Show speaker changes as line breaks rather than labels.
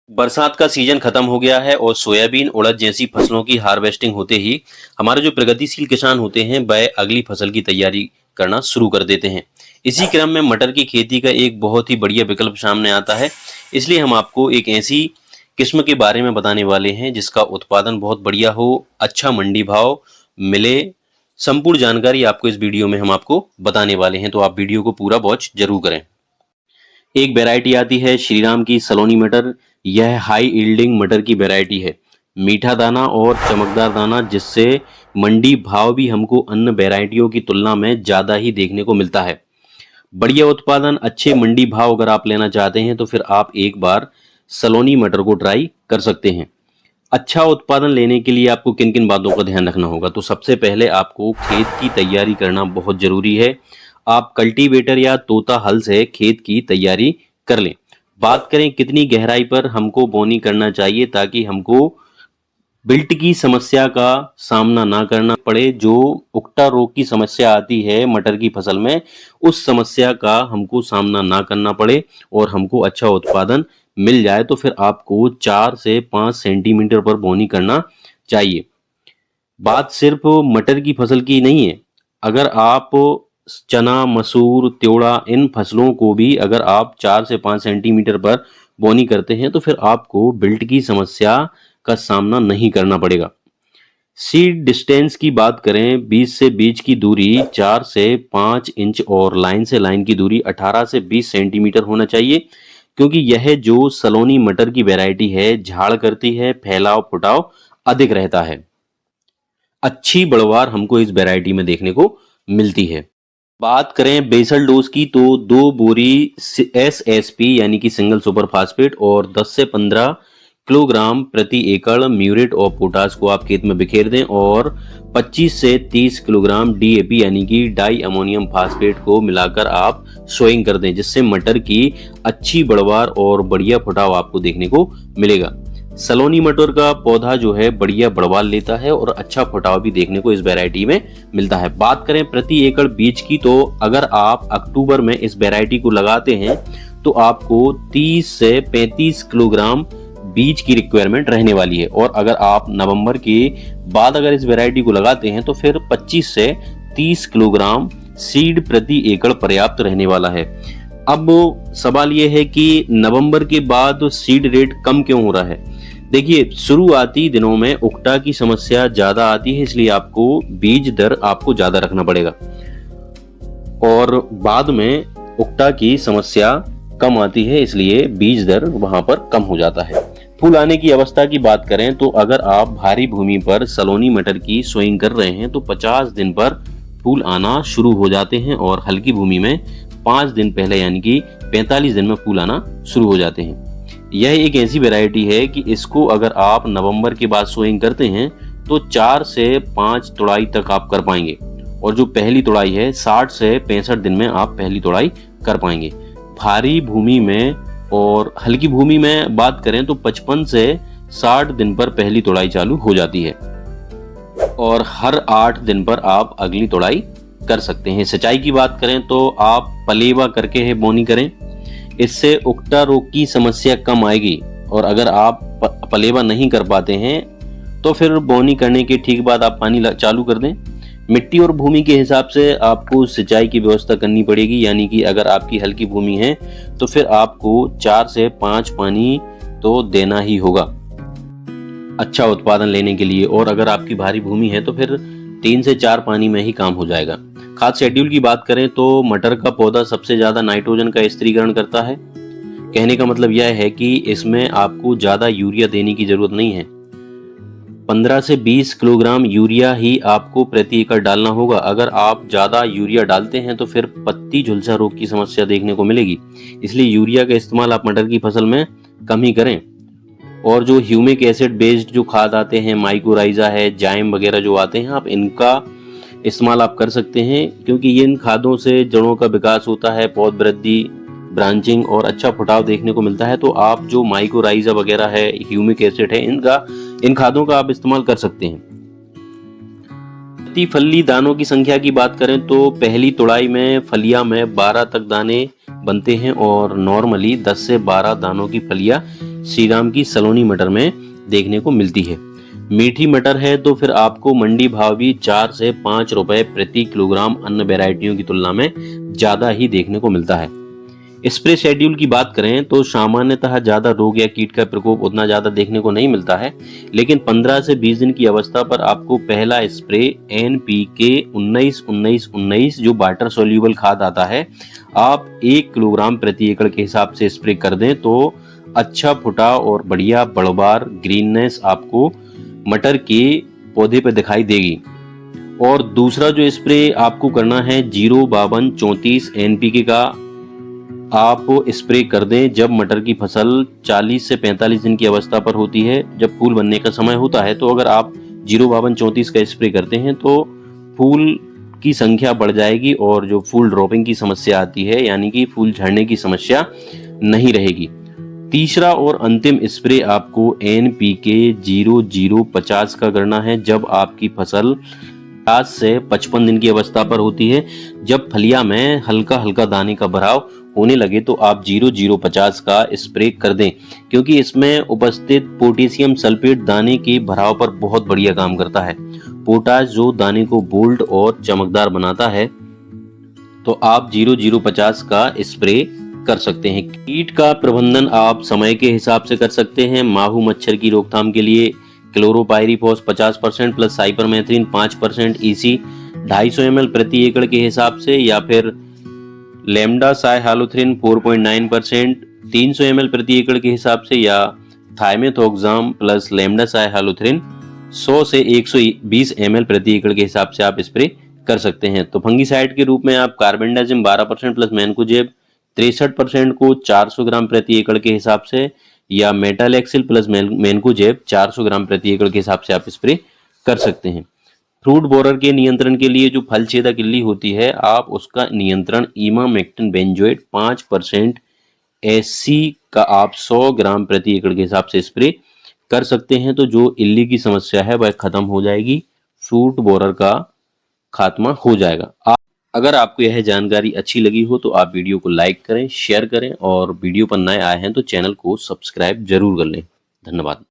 बरसात का सीजन खत्म हो गया है और सोयाबीन, उड़द जैसी फसलों की हार्वेस्टिंग होते ही हमारे जो प्रगतिशील किसान होते हैं वह अगली फसल की तैयारी करना शुरू कर देते हैं। इसी क्रम में मटर की खेती का एक बहुत ही बढ़िया विकल्प सामने आता है। इसलिए हम आपको एक ऐसी किस्म के बारे में बताने वाले हैं जिसका उत्पादन बहुत बढ़िया हो, अच्छा मंडी भाव मिले। संपूर्ण जानकारी आपको इस वीडियो में हम आपको बताने वाले हैं, तो आप वीडियो को पूरा वॉच जरूर करें। एक वैरायटी आती है श्रीराम की सलोनी मटर। यह हाई यील्डिंग मटर की वैरायटी है। मीठा दाना और चमकदार दाना, जिससे मंडी भाव भी हमको अन्य वैरायटियों की तुलना में ज़्यादा ही देखने को मिलता है। बढ़िया उत्पादन, अच्छे मंडी भाव अगर आप लेना चाहते हैं तो फिर आप एक बार सलोनी मटर को ट्राई कर सकते हैं। अच्छा उत्पादन लेने के लिए आपको किन किन बातों का ध्यान रखना होगा, तो सबसे पहले आपको खेत की तैयारी करना बहुत ज़रूरी है। आप कल्टीवेटर या तोता हल से खेत की तैयारी कर लें। बात करें कितनी गहराई पर हमको बोनी करना चाहिए ताकि हमको बिल्ट की समस्या का सामना ना करना पड़े। जो उकटा रोग की समस्या आती है मटर की फसल में, उस समस्या का हमको सामना ना करना पड़े और हमको अच्छा उत्पादन मिल जाए, तो फिर आपको 4 से 5 सेंटीमीटर पर बोनी करना चाहिए। बात सिर्फ मटर की फसल की नहीं है। अगर आप चना, मसूर, त्योड़ा, इन फसलों को भी अगर आप 4 से 5 सेंटीमीटर पर बोनी करते हैं तो फिर आपको बिल्ट की समस्या का सामना नहीं करना पड़ेगा। सीड डिस्टेंस की बात करें, बीज से बीज की दूरी 4 से 5 इंच और लाइन से लाइन की दूरी 18 से 20 सेंटीमीटर होना चाहिए, क्योंकि यह जो सलोनी मटर की वैरायटी है झाड़ करती है, फैलाव फुटाव अधिक रहता है। अच्छी बढ़वार हमको इस वैरायटी में देखने को मिलती है। बात करें बेसल डोज की, तो 2 बोरी एसएसपी यानी कि सिंगल सुपर फास्फेट और 10 से 15 किलोग्राम प्रति एकड़ म्यूरेट और पोटास को आप खेत में बिखेर दें और 25 से 30 किलोग्राम डीएपी यानी कि डाई अमोनियम फास्फेट को मिलाकर आप सोइंग कर दें, जिससे मटर की अच्छी बढ़वार और बढ़िया फुटाव आपको देखने को मिलेगा। सलोनी मटर का पौधा जो है बढ़िया बढ़वार लेता है और अच्छा फुटाव भी देखने को इस वैरायटी में मिलता है। बात करें प्रति एकड़ बीज की, तो अगर आप अक्टूबर में इस वैरायटी को लगाते हैं तो आपको 30 से 35 किलोग्राम बीज की रिक्वायरमेंट रहने वाली है, और अगर आप नवंबर के बाद अगर इस वैरायटी को लगाते हैं तो फिर 25 से 30 किलोग्राम सीड प्रति एकड़ पर्याप्त रहने वाला है। अब सवाल यह है कि नवंबर के बाद सीड रेट कम क्यों हो रहा है। देखिए, शुरुआती दिनों में उकटा की समस्या ज्यादा आती है, इसलिए आपको बीज दर आपको ज्यादा रखना पड़ेगा, और बाद में उकटा की समस्या कम आती है, इसलिए बीज दर वहां पर कम हो जाता है। फूल आने की अवस्था की बात करें तो अगर आप भारी भूमि पर सलोनी मटर की सोइंग कर रहे हैं तो 50 दिन पर फूल आना शुरू हो जाते हैं, और हल्की भूमि में 5 दिन पहले यानी कि 45 दिन में फूल आना शुरू हो जाते हैं। यह एक ऐसी वैरायटी है कि इसको अगर आप नवंबर के बाद सोइंग करते हैं तो 4 से 5 तुड़ाई तक आप कर पाएंगे, और जो पहली तुड़ाई है 60 से 65 दिन में आप पहली तुड़ाई कर पाएंगे। भारी भूमि में और हल्की भूमि में बात करें तो 55 से 60 दिन पर पहली तुड़ाई चालू हो जाती है, और हर 8 दिन पर आप अगली तुड़ाई कर सकते हैं। सिंचाई की बात करें तो आप पलेवा करके है बोनी करें, इससे उकटा रोग की समस्या कम आएगी। और अगर आप पलेवा नहीं कर पाते हैं तो फिर बोनी करने के ठीक बाद आप पानी चालू कर दें। मिट्टी और भूमि के हिसाब से आपको सिंचाई की व्यवस्था करनी पड़ेगी, यानी कि अगर आपकी हल्की भूमि है तो फिर आपको 4 से 5 पानी तो देना ही होगा अच्छा उत्पादन लेने के लिए, और अगर आपकी भारी भूमि है तो फिर 3 से 4 पानी में ही काम हो जाएगा। खाद शेड्यूल की बात करें तो मटर का पौधा सबसे ज्यादा नाइट्रोजन का स्थिरीकरण करता है। कहने का मतलब यह है कि इसमें आपको ज्यादा यूरिया देने की जरूरत नहीं है। 15 से 20 किलोग्राम यूरिया ही आपको प्रति एकड़ डालना होगा। अगर आप ज्यादा यूरिया डालते हैं तो फिर पत्ती झुलसा रोग की समस्या देखने को मिलेगी, इसलिए यूरिया का इस्तेमाल आप मटर की फसल में कम ही करें। और जो ह्यूमिक एसिड बेस्ड जो खाद आते हैं, माइकोराइजा है, जाइम वगैरह जो आते हैं, आप इनका इस्तेमाल आप कर सकते हैं, क्योंकि इन खादों से जड़ों का विकास होता है, पौध वृद्धि, ब्रांचिंग और अच्छा फुटाव देखने को मिलता है। तो आप जो माइकोराइजा वगैरह है, ह्यूमिक एसिड है, इन खादों का आप इस्तेमाल कर सकते हैं। प्रति फली दानों की संख्या की बात करें तो पहली तुड़ाई में फलियां में 12 तक दाने बनते हैं, और नॉर्मली 10 से 12 दानों की फलियां श्रीराम की सलोनी मटर में देखने को मिलती है। मीठी मटर है तो फिर आपको मंडी भाव भी 4 से 5 रुपए प्रति किलोग्राम अन्य वैरायटियों की तुलना में ज्यादा ही देखने को मिलता है। स्प्रे शेड्यूल की बात करें तो सामान्यतः ज्यादा रोग या कीट का प्रकोप उतना ज्यादा देखने को नहीं मिलता है, लेकिन 15 से 20 दिन की अवस्था पर आपको पहला स्प्रे NPK 19-19-19 जो वाटर सोल्यूबल खाद आता है, आप 1 किलोग्राम प्रति एकड़ के हिसाब से स्प्रे कर दें तो अच्छा फुटाव और बढ़िया बड़बार ग्रीननेस आपको मटर के पौधे पर दिखाई देगी। और दूसरा जो स्प्रे आपको करना है 052-34 NPK का आप स्प्रे कर दें जब मटर की फसल 40 से 45 दिन की अवस्था पर होती है, जब फूल बनने का समय होता है। तो अगर आप 052-34 का स्प्रे करते हैं तो फूल की संख्या बढ़ जाएगी और जो फूल ड्रॉपिंग की समस्या आती है यानी कि फूल झड़ने की समस्या नहीं रहेगी। तीसरा और अंतिम स्प्रे आपको NPK 0050 का करना है जब आपकी फसल 50 से 55 दिन की अवस्था पर होती है, जब फलिया में हल्का हल्का दाने का भराव होने लगे तो आप 0050 का स्प्रे कर दें, क्योंकि इसमें उपस्थित पोटेशियम सल्फेट दाने के भराव पर बहुत बढ़िया काम करता है। पोटाश जो दाने को बोल्ड और चमकदार बनाता है, तो आप 0050 का स्प्रे कर सकते हैं। कीट का प्रबंधन आप समय के हिसाब से कर सकते हैं। माहू मच्छर की रोकथाम के लिए chlorpyrifos 50% plus cypermethrin 5% EC 250 ml प्रति एकड़ के हिसाब से, या फिर लैम्डा साइहालोथ्रिन 4.9% 300 ml प्रति एकड़ के हिसाब से, या थाइमेथोक्साम प्लस लैम्डा साइहालोथ्रिन 100 से 120 ml प्रति एकड़ के हिसाब से आप स्प्रे कर सकते हैं। तो फंगीसाइड के रूप में आप कार्बेंडाजिम 12% प्लस मैनकोजेब 63% को 400 ग्राम प्रति एकड़ के हिसाब से, या मेटालेक्सिल प्लस मैनकोजेब 400 ग्राम प्रति एकड़ के हिसाब से आप स्प्रे कर सकते हैं। फ्रूट बोरर के नियंत्रण के लिए जो फल छेदक इल्ली होती है, आप उसका नियंत्रण इमामेक्टिन बेंजोएट 5% SC का आप 100 ग्राम प्रति एकड़ के हिसाब से स्प्रे कर सकते हैं। तो जो इल्ली की समस्या है वह खत्म हो जाएगी, फ्रूट बोरर का खात्मा हो जाएगा। अगर आपको यह जानकारी अच्छी लगी हो तो आप वीडियो को लाइक करें, शेयर करें और वीडियो पर नए आए हैं तो चैनल को सब्सक्राइब जरूर कर लें। धन्यवाद।